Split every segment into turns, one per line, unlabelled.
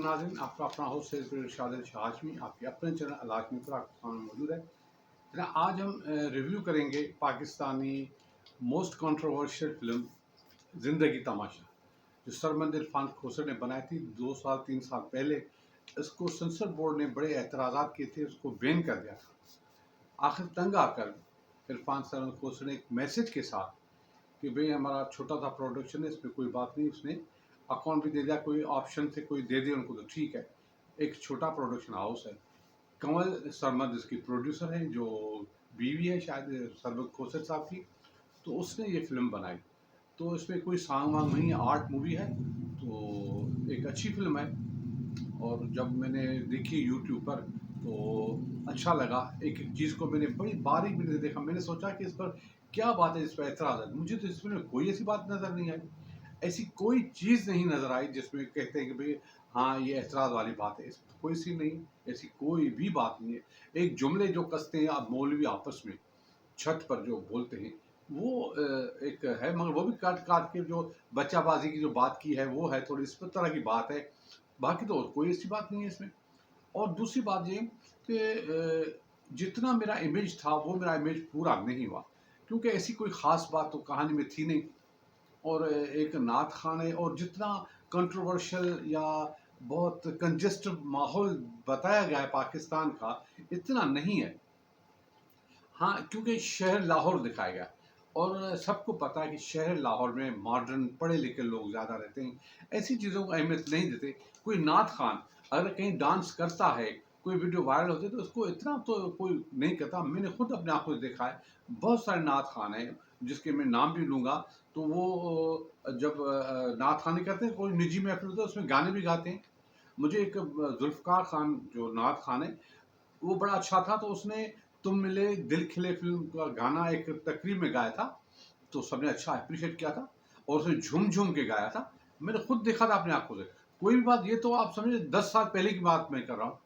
नाज़रीन, आपका अपना होस्ट है इरशाद हाशमी, आपके अपने चैनल अल हाशमी पर आपके सामने मौजूद है। आज हम रिव्यू करेंगे पाकिस्तानी मोस्ट कंट्रोवर्शियल फिल्म ज़िंदगी तमाशा, जो सरमंद इरफान खोसर ने बनाई थी 2 साल 3 साल पहले। इसको सेंसर बोर्ड ने बड़े एतराज़ात किए थे, उसको बैन कर दिया था। आखिर तंग आकर इरफान सरमंद खोसर ने एक मैसेज के साथ कि भाई हमारा छोटा सा प्रोडक्शन है, इसमें कोई बात नहीं, उसने अकाउंट भी दे दिया, कोई ऑप्शन थे कोई दे दिया उनको तो ठीक है। एक छोटा प्रोडक्शन हाउस है, कंवल सरमद इसकी प्रोड्यूसर है, जो बीवी है शायद सरमद खोसर साहब की, तो उसने ये फिल्म बनाई। तो इसमें कोई सॉन्ग वांग नहीं है, आर्ट मूवी है, तो एक अच्छी फिल्म है। और जब मैंने देखी यूट्यूब पर तो अच्छा लगा। एक एक चीज़ को मैंने बड़ी बारीक मैंने देखा, मैंने सोचा कि इस पर क्या बात है, इस पर एतराज़ है। मुझे तो इसमें कोई ऐसी बात नज़र नहीं आई, ऐसी कोई चीज़ नहीं नज़र आई जिसमें कहते हैं कि भाई हाँ ये एतराज़ वाली बात है। इसमें कोई सी नहीं, ऐसी कोई भी बात नहीं है। एक जुमले जो कसते हैं आप मौलवी आपस में छत पर जो बोलते हैं वो एक है, मगर वो भी काट काट के जो बच्चाबाजी की जो बात की है वो है, थोड़ी इस तरह की बात है। बाकी तो कोई ऐसी बात नहीं है इसमें। और दूसरी बात ये कि जितना मेरा इमेज था वो मेरा इमेज पूरा नहीं हुआ, क्योंकि ऐसी कोई ख़ास बात तो कहानी में थी नहीं। और एक नात खान है, और जितना कंट्रोवर्शियल या बहुत कंजेस्टेड माहौल बताया गया है पाकिस्तान का, इतना नहीं है। हाँ, क्योंकि शहर लाहौर दिखाया गया और सबको पता है कि शहर लाहौर में मॉडर्न पढ़े लिखे लोग ज़्यादा रहते हैं, ऐसी चीज़ों को अहमियत नहीं देते। कोई नात खान अगर कहीं डांस करता है, कोई वीडियो वायरल होती है, तो उसको इतना तो कोई नहीं करता। मैंने खुद अपने आंखों से देखा है, बहुत सारे नात खान हैं जिसके मैं नाम भी लूँगा, तो वो जब नात खानी करते हैं, कोई निजी महफिल होता है उसमें गाने भी गाते हैं। मुझे एक जुल्फ़कार खान जो नात खान है, वो बड़ा अच्छा था, तो उसने तुम मिले दिल खिले फिल्म का गाना एक तकरीब में गाया था, तो सबने अच्छा अप्रिशिएट किया था और उसने झूम-झूम के गाया था। मैंने खुद देखा था अपनी आँखों से। कोई भी बात, ये तो आप समझिए 10 साल पहले की बात मैं कर रहा हूँ।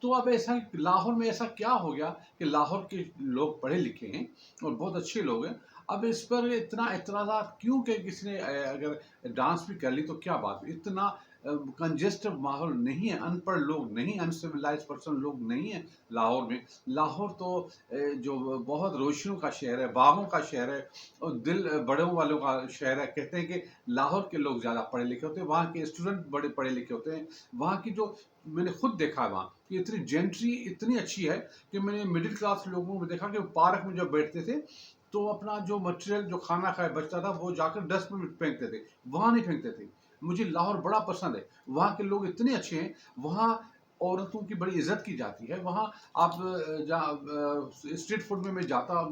तो अब ऐसा लाहौर में ऐसा क्या हो गया कि लाहौर के लोग पढ़े लिखे हैं और बहुत अच्छे लोग हैं। अब इस पर इतना एतराज़ात क्यों कि किसी ने अगर डांस भी कर ली तो क्या बात? इतना कंजेस्टेड माहौल नहीं है, अनपढ़ लोग नहीं, अनसिविलाइज्ड पर्सन लोग नहीं है लाहौर में। लाहौर तो जो बहुत रोशनियों का शहर है, बागों का शहर है और दिल बड़ों वालों का शहर है। कहते हैं कि लाहौर के लोग ज़्यादा पढ़े लिखे होते हैं, वहाँ के स्टूडेंट बड़े पढ़े लिखे होते हैं। वहाँ की जो मैंने खुद देखा है वहाँ कि इतनी जेंट्री इतनी अच्छी है कि मैंने मिडिल क्लास लोगों को देखा कि पार्क में जब बैठते थे तो अपना जो मटेरियल जो खाना खाया बचता था वो जाकर डस्टबिन में फेंकते थे, वहाँ नहीं फेंकते थे। मुझे लाहौर बड़ा पसंद है, वहाँ के लोग इतने अच्छे हैं, वहाँ औरतों की बड़ी इज्जत की जाती है। वहाँ आप जहाँ स्ट्रीट फूड में मैं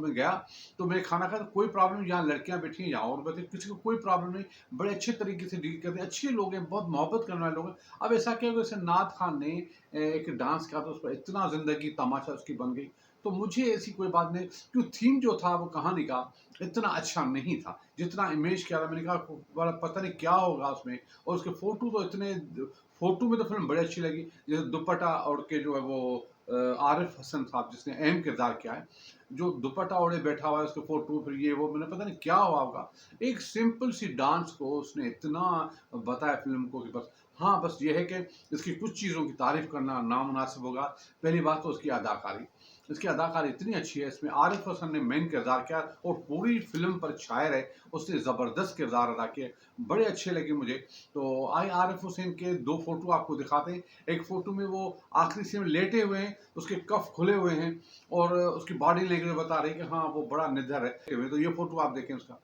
गया तो मैं खाना खाया तो कोई प्रॉब्लम नहीं, यहाँ लड़कियाँ बैठी हैं, यहाँ और बैठे, किसी को कोई प्रॉब्लम नहीं। बड़े अच्छे तरीके से डील करते हैं, अच्छे लोग हैं, बहुत मोहब्बत करने वाले लोग हैं। अब ऐसा क्या हुआ, जैसे नात खान ने एक डांस किया तो उस पर इतना ज़िंदगी तमाशा उसकी बन गई। तो मुझे ऐसी कोई बात नहीं, क्यों थीम जो था वो कहानी का इतना अच्छा नहीं था जितना इमेज किया था। मैंने कहा बड़ा पता नहीं क्या होगा उसमें, और उसके फ़ोटो तो इतने, फ़ोटो में तो फ़िल्म बड़ी अच्छी लगी। जैसे दुपट्टा ओढ़ के जो है वो आरिफ हसन साहब जिसने अहम किरदार किया है, जो दुपट्टा ओढ़े बैठा हुआ है, उसके फ़ोटो फिर ये वो, मैंने पता नहीं क्या हुआ होगा। एक सिंपल सी डांस को उसने इतना बताया फ़िल्म को कि बस। हाँ, बस ये है कि इसकी कुछ चीज़ों की तारीफ़ करना नामुनासिब होगा। पहली बात तो उसकी अदाकारी, इसकी अदाकारी इतनी अच्छी है, इसमें आरिफ हसन ने मेन किरदार किया और पूरी फ़िल्म पर छाया रहे, उसने ज़बरदस्त किरदार अदा किए, बड़े अच्छे लगे मुझे। तो आइए आरिफ हुसैन के 2 फ़ोटो आपको दिखाते हैं। एक फ़ोटो में वो आखिरी सीन में लेटे हुए हैं, उसके कफ़ खुले हुए हैं और उसकी बॉडी लैंग्वेज बता रही है कि हाँ, वो बड़ा निडर है। तो ये फ़ोटो आप देखें उसका।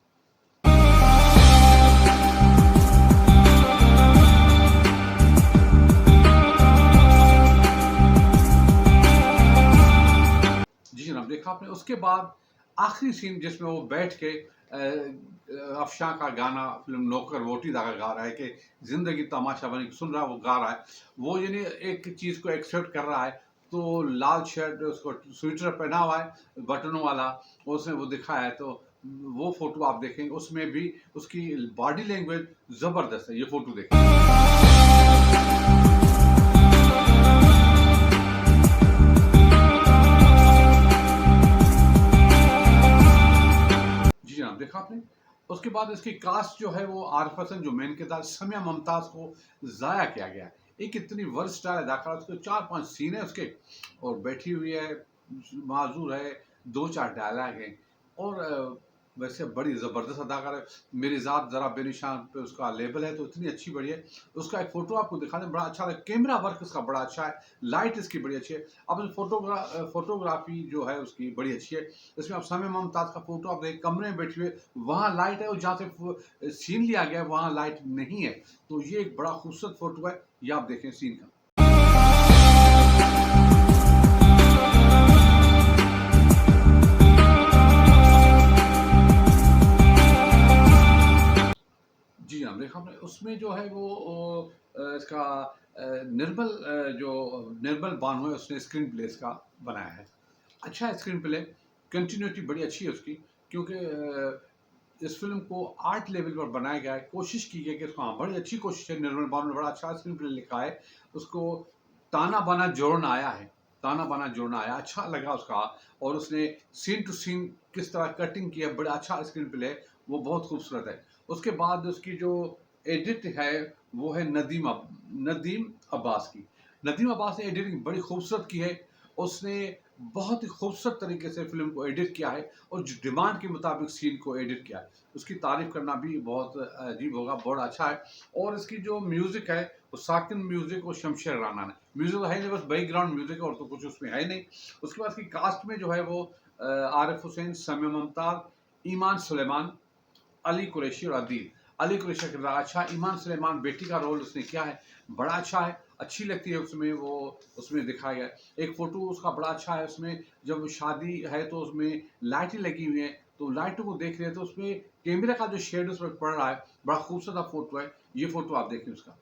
जी जनाब, देखा आपने। उसके बाद आखिरी सीन जिसमें वो बैठ के अफशां का गाना फिल्म नौकर वोटी दागा गा रहा है कि ज़िंदगी तमाशा बनी, सुन रहा है, वो गा रहा है। वो यानी एक चीज़ को एक्सेप्ट कर रहा है, तो लाल शर्ट उसको स्वेटर पहना हुआ है बटनों वाला, उसने वो दिखाया है। तो वो फ़ोटो आप देखेंगे, उसमें भी उसकी बॉडी लैंग्वेज ज़बरदस्त है। ये फ़ोटो देखें। जी हाँ, देखा आपने। उसके बाद इसकी कास्ट जो है वो आरिफ हसन जो मेन किरदार, समिया मुमताज़ को ज़ाया किया गया है। एक इतनी वर्सटाइल अदाकार, उसके 4-5 सीन है उसके, और बैठी हुई है, माज़ूर है, 2-4 डायलॉग हैं, और वैसे बड़ी ज़बरदस्त अदाकार है। मेरी ज़ात ज़रा बेनिशान पे उसका लेबल है, तो इतनी अच्छी बढ़िया है। उसका एक फ़ोटो आपको दिखा दें, बड़ा अच्छा लगा, कैमरा वर्क इसका बड़ा अच्छा है, लाइट इसकी बड़ी अच्छी है। अब फ़ोटोग्राफ़ी जो है उसकी बड़ी अच्छी है। इसमें आप समय मुमताज़ का फ़ोटो आप देखें, कमरे में बैठे हुए, वहाँ लाइट है, और जहाँ से सीन लिया गया है वहाँ लाइट नहीं है। तो ये एक बड़ा खूबसूरत फ़ोटो है, ये आप देखें सीन का। जी हाँ, देखा आपने, उसमें जो है वो इसका निर्मल जो निर्मल बानो है, उसने स्क्रीन प्ले इसका बनाया है। अच्छा है स्क्रीन प्ले, कंटिन्यूटी बड़ी अच्छी है उसकी, क्योंकि इस फ़िल्म को आर्ट लेवल पर बनाया गया है, कोशिश की गई कि हाँ, बड़ी अच्छी कोशिश है, निर्मल बानो ने बड़ा अच्छा स्क्रीन प्ले लिखा है। उसको ताना बाना जोड़ना आया है, ताना बाना जोड़ना आया, अच्छा लगा उसका, और उसने सीन टू सीन किस तरह कटिंग की है, बड़ा अच्छा स्क्रीन प्ले है, वो बहुत खूबसूरत है। उसके बाद उसकी जो एडिट है, वो है नदीम अब्बास की। नदीम अब्बास ने एडिटिंग बड़ी खूबसूरत की है। उसने बहुत ही खूबसूरत तरीके से फ़िल्म को एडिट किया है, और जो डिमांड के मुताबिक सीन को एडिट किया है। उसकी तारीफ़ करना भी बहुत अजीब होगा, बड़ा अच्छा है। और इसकी जो म्यूज़िक है, वो साकिन म्यूज़िक और शमशेर राना ने। म्यूज़िक तो है नहीं, बस बैकग्राउंड म्यूज़िक है, और तो कुछ उसमें है नहीं। उसके बाद की कास्ट में जो है वो आरिफ हुसैन, समी मुमताज़, ईमान सुलेमान, अली कुरैशी और अदील। अली कुरैशी का किरदार अच्छा है, ईमान सुलेमान बेटी का रोल उसने किया है, बड़ा अच्छा है, अच्छी लगती है उसमें, वो उसमें दिखाया गया है। एक फ़ोटो उसका बड़ा अच्छा है, उसमें जब शादी है तो उसमें लाइटें लगी हुई हैं, तो लाइटों को देख रहे हैं, तो उसमें कैमरे का जो शेड उस पर पड़ रहा है, बड़ा खूबसूरत फ़ोटो है। ये फ़ोटो आप देखें उसका।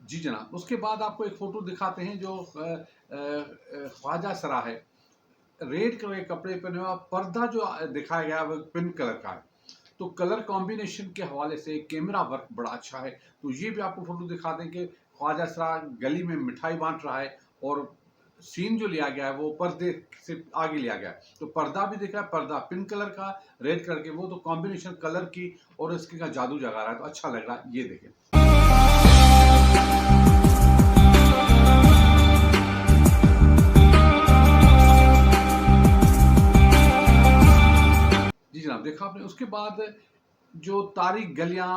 जी जनाब, उसके बाद आपको एक फ़ोटो दिखाते हैं जो ख्वाजा सरा है। रेड कलर के कपड़े पहने हुए, पर्दा जो दिखाया गया है वो पिंक कलर का है। तो कलर कॉम्बिनेशन के हवाले से कैमरा वर्क बड़ा अच्छा है। तो ये भी आपको फ़ोटो दिखा दें कि ख्वाजा सरा गली में मिठाई बाँट रहा है, और सीन जो लिया गया है वो पर्दे से आगे लिया गया है। तो पर्दा भी दिख रहा है, पर्दा पिंक कलर का, रेड कलर के, वो तो कॉम्बिनेशन कलर की और इसके का जादू जगा रहा है, तो अच्छा लग रहा है। ये देखें। जी जनाब, देखा आपने। उसके बाद जो तारीक गलियाँ,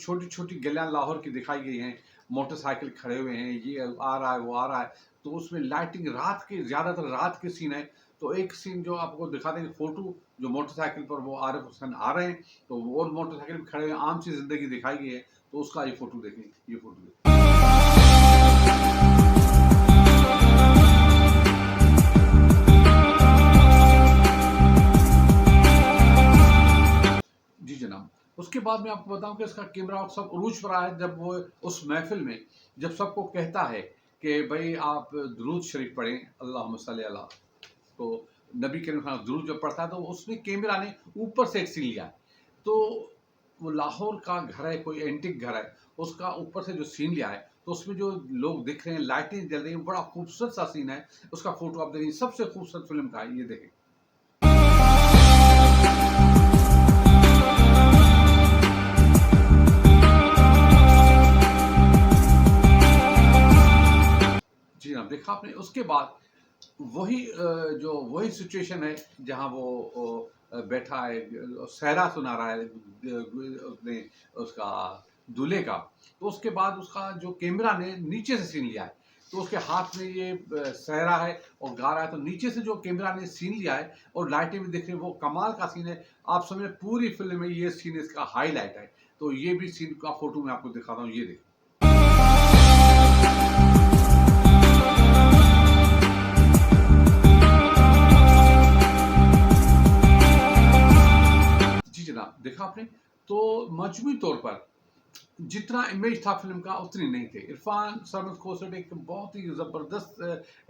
छोटी-छोटी गलियाँ लाहौर की दिखाई गई हैं, मोटरसाइकिल खड़े हुए हैं, ये आ रहा है, वो आ रहा है, तो उसमें लाइटिंग रात के, ज़्यादातर रात के सीन है। तो एक सीन जो आपको दिखा देंगे फ़ोटो, जो मोटरसाइकिल पर वो आरिफ हुसैन आ रहे हैं, तो वो और मोटरसाइकिल पे खड़े हुए हैं, आम सी ज़िंदगी दिखाई गई है, तो उसका ये फ़ोटो देखें, ये फ़ोटो देखें। जी जनाब। उसके बाद मैं आपको बताऊँ कि इसका कैमरा वर्क सब उरूज पर आया, जब वो उस महफ़िल में जब सबको कहता है कि भई आप दुरूद शरीफ पढ़ें, अल्लाहुम्मा सल्ली अला, तो नबी करीम हाँ, दुरूद जब पढ़ता है, तो उसमें कैमरा ने ऊपर से एक सीन लिया है। तो वो लाहौर का घर है, कोई एंटीक घर है, उसका ऊपर से जो सीन लिया है, तो उसमें जो लोग दिख रहे हैं, लाइटें जल रही हैं, बड़ा खूबसूरत सा सीन है। उसका फ़ोटो आप देखें, सबसे खूबसूरत फ़िल्म का है, ये देखें। जी हाँ, देखा आपने। उसके बाद वही वही सिचुएशन है जहाँ वो बैठा है, सहरा सुना रहा है अपने उसका दूल्हे का। तो उसके बाद उसका जो कैमरा ने नीचे से सीन लिया है, तो उसके हाथ में ये सहरा है और गा रहा है, तो नीचे से जो कैमरा ने सीन लिया है और लाइटें भी दिख रही हैं, वो कमाल का सीन है। आप समझे पूरी फ़िल्म में ये सीन इसका हाइलाइट है। तो ये भी सीन का फ़ोटो मैं आपको दिखाता हूँ, ये देखिए। जी जनाब, देखा आपने? तो मजमूई तौर पर जितना इमेज था फ़िल्म का उतनी नहीं थी। इरफ़ान सरमद खोसट एक बहुत ही ज़बरदस्त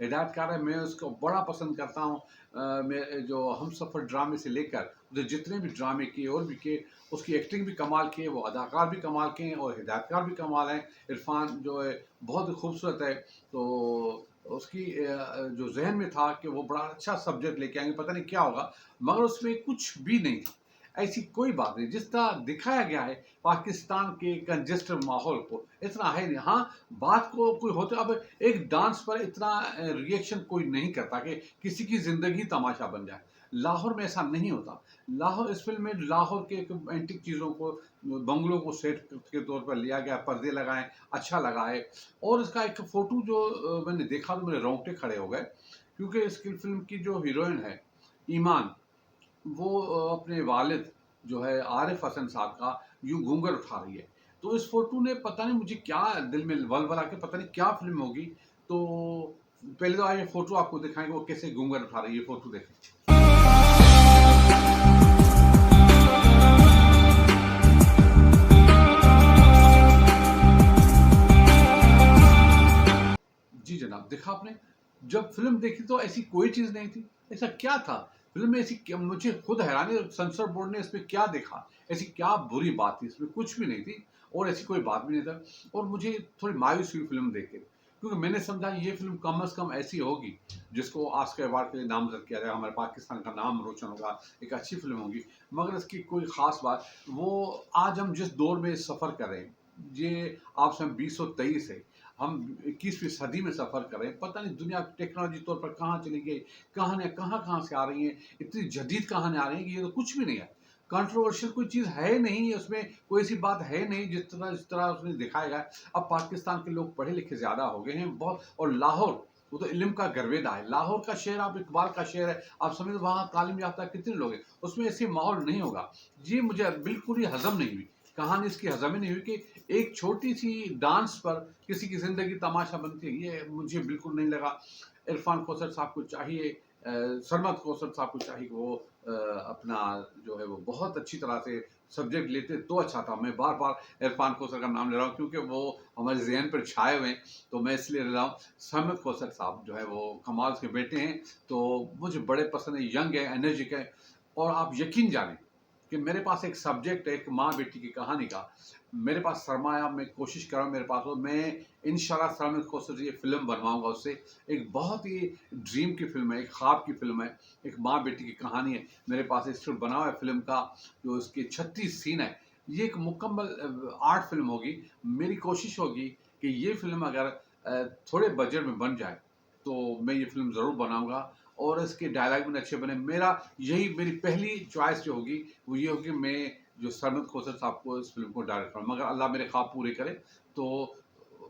हिदायतकार है, मैं उसको बड़ा पसंद करता हूँ। मैं जो हमसफ़र ड्रामे से लेकर जो जितने भी ड्रामे किए और भी किए, उसकी एक्टिंग भी कमाल की है, वो अदाकार भी कमाल के हैं और हिदायतकार भी कमाल हैं। इरफ़ान जो है बहुत ही खूबसूरत है। तो उसकी जो ज़हन में था कि वो बड़ा अच्छा सब्जेक्ट लेके आएँगे, पता नहीं क्या होगा, मगर उसमें कुछ भी नहीं था। ऐसी कोई बात नहीं, जिस तरह दिखाया गया है पाकिस्तान के कंजेस्टेड माहौल को, इतना है नहीं। हाँ, बात को कोई होता, अब एक डांस पर इतना रिएक्शन कोई नहीं करता कि किसी की ज़िंदगी तमाशा बन जाए। लाहौर में ऐसा नहीं होता। लाहौर, इस फ़िल्म में लाहौर के एक एंटीक चीज़ों को, बंगलों को सेट के तौर पर लिया गया, पर्दे लगाए, अच्छा लगा है। और इसका एक फ़ोटो जो मैंने देखा तो मेरे रोंगटे खड़े हो गए, क्योंकि इसकी फ़िल्म की जो हीरोइन है, ईमान, वो अपने वालिद जो है आरिफ हसन साहब का यूँ घूंघट उठा रही है। तो इस फ़ोटो ने पता नहीं मुझे क्या दिल में वलवला के, पता नहीं क्या फ़िल्म होगी। तो पहले तो आइए फ़ोटो आपको दिखाएँगे वो कैसे घूंघट उठा रही है, फ़ोटो देखें। जी जनाब, देखा आपने? जब फ़िल्म देखी तो ऐसी कोई चीज़ नहीं थी। ऐसा क्या था? फ़िल्म में ऐसी क्या, मुझे खुद हैरानी, सेंसर बोर्ड ने इसमें क्या देखा? ऐसी क्या बुरी बात थी? इसमें कुछ भी नहीं थी और ऐसी कोई बात भी नहीं था, और मुझे थोड़ी मायूस हुई फ़िल्म देख के। क्योंकि मैंने समझा ये फ़िल्म कम से कम ऐसी होगी जिसको ऑस्कर अवार्ड के लिए नामज़द किया जाएगा, हमारे पाकिस्तान का नाम रोशन होगा, एक अच्छी फ़िल्म होगी। मगर इसकी कोई ख़ास बात, वो आज हम जिस दौर में सफ़र कर रहे हैं, ये आप सन 2023 है। हम 21वीं सदी में सफ़र कर रहे हैं, पता नहीं दुनिया टेक्नोलॉजी तौर पर कहाँ चली गई, कहानियाँ कहाँ-कहाँ से आ रही हैं, इतनी जदीद कहानियाँ आ रही हैं कि ये तो कुछ भी नहीं है। कंट्रोवर्शियल कोई चीज़ है नहीं, उसमें कोई ऐसी बात है नहीं जिस तरह उसमें दिखाया गया है। अब पाकिस्तान के लोग पढ़े-लिखे ज़्यादा हो गए हैं बहुत, और लाहौर, वो तो इल्म का गरवेदा है। लाहौर का शहर, आप इकबाल का शहर है, आप समझो वहाँ तालीम याफ़्ता कितने लोग हैं, उसमें ऐसे माहौल नहीं होगा। ये मुझे बिल्कुल ही हज़म नहीं हुई। कहानी इसकी हज़म ही नहीं हुई कि एक छोटी-सी डांस पर किसी की ज़िंदगी तमाशा बनती है, ये मुझे बिल्कुल नहीं लगा। इरफ़ान कोसर साहब को चाहिए, सरमद कोसर साहब को चाहिए कि वो अपना जो है वो बहुत अच्छी तरह से सब्जेक्ट लेते तो अच्छा था। मैं बार-बार इरफ़ान कोसर का नाम ले रहा हूँ क्योंकि वो हमारे ज़हन पर छाए हुए हैं, तो मैं इसलिए ले रहा हूँ। सरमद कोसर साहब जो है वो कमाल के बेटे हैं, तो मुझे बड़े पसंद है, यंग है, एनर्जिक है, और आप यकीन जानें कि मेरे पास एक सब्जेक्ट है, एक माँ-बेटी की कहानी का। मेरे पास सरमाया, मैं कोशिश कर रहा हूँ मेरे पास हो, मैं इंशाल्लाह सरमद कोसर से ये फ़िल्म बनवाऊँगा उससे। एक बहुत ही ड्रीम की फ़िल्म है, एक ख्वाब की फ़िल्म है, एक माँ-बेटी की कहानी है। मेरे पास एक स्क्रिप्ट बना हुआ है फ़िल्म का, जो उसके 36 सीन है। ये एक मुकम्मल आर्ट फ़िल्म होगी। मेरी कोशिश होगी कि ये फ़िल्म अगर थोड़े बजट में बन जाए, तो मैं ये फ़िल्म ज़रूर बनाऊँगा, और इसके डायलॉग भी अच्छे बने। मेरा यही, मेरी पहली चॉइस जो होगी वो ये होगी, मैं जो सरमद खोसर साहब को इस फ़िल्म को डायरेक्ट करूँ, मगर अल्लाह मेरे ख्वाब पूरे करे। तो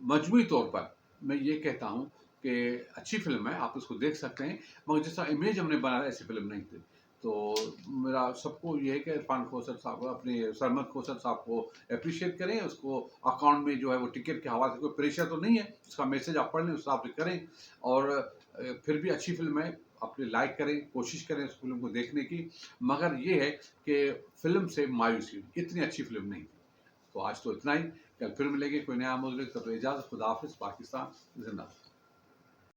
मजमूई तौर पर मैं ये कहता हूँ कि अच्छी फ़िल्म है, आप इसको देख सकते हैं, मगर जैसा इमेज हमने बनाया ऐसी फ़िल्म नहीं थी। तो मेरा सबको ये है कि इरफ़ान खोसर साहब, अपने सरमद खोसर साहब को एप्रिशिएट करें, उसको अकाउंट में जो है वो टिकट के हवाले से कोई प्रेशर तो नहीं है, उसका मैसेज आप पढ़ लें, उस हिसाब से करें। और फिर भी अच्छी फ़िल्म है, अपने लाइक करें, कोशिश करें इस फ़िल्म को देखने की, मगर ये है कि फ़िल्म से मायूसी हुई, इतनी अच्छी फ़िल्म नहीं थी। तो आज तो इतना ही, कल फिर मिलेंगे कोई नया मौजू लेकर, तब तक इजाज़त, खुदा हाफ़िज़, पाकिस्तान ज़िंदाबाद।